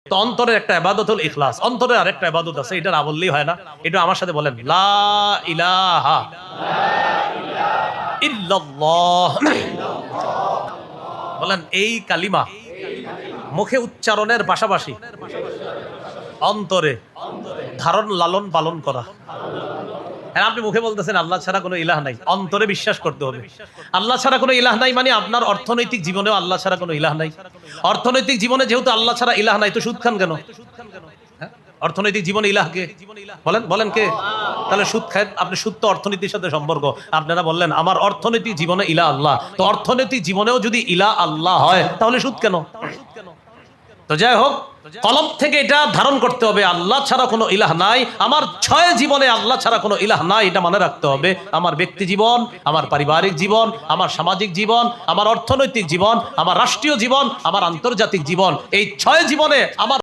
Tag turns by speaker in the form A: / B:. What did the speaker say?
A: তো অন্তরের একটা ইবাদত হল ইখলাস, অন্তরের আরেকটা ইবাদত আছে, এটা না বললেই হয় না। এটা আমার সাথে বলেন, লা ইলাহা ইল্লাল্লাহ। বলেন এই কালিমা মুখে উচ্চারণের পাশাপাশি অন্তরে ধারণ লালন পালন করা। হ্যাঁ, আপনি মুখে বলতেছেন আল্লাহ ছাড়া কোনো ইলাহ নাই, অন্তরে বিশ্বাস করতে হবে আল্লাহ ছাড়া কোনো ইলাহ নাই। মানে আপনার অর্থনৈতিক জীবনেও আল্লাহ ছাড়া কোনো ইলাহ নাই। অর্থনৈতিক জীবনে যেহেতু আল্লাহ ছাড়া ইলাহ নাই, তো সুদ খান কেন? হ্যাঁ? অর্থনৈতিক জীবনে ইলাহ কে? বলেন বলেন কে? তাহলে সুদ খায় আপনি, সুদ তো অর্থনীতির সাথে সম্পর্ক। আপনারা বললেন আমার অর্থনৈতিক জীবনে ইলাহ আল্লাহ, তো অর্থনৈতিক জীবনেও যদি ইলাহ আল্লাহ হয় তাহলে সুদ কেন? তো যাই হোক, কলব থেকে এটা ধারণ করতে হবে আল্লাহ ছাড়া কোনো ইলাহ নাই। আমার 6 জীবনে আল্লাহ ছাড়া কোনো ইলাহ নাই, এটা মনে রাখতে হবে। আমার ব্যক্তি জীবন, আমার পারিবারিক জীবন, আমার সামাজিক জীবন, আমার অর্থনৈতিক জীবন, আমার রাষ্ট্রীয় জীবন, আমার আন্তর্জাতিক জীবন, এই 6 জীবনে আমার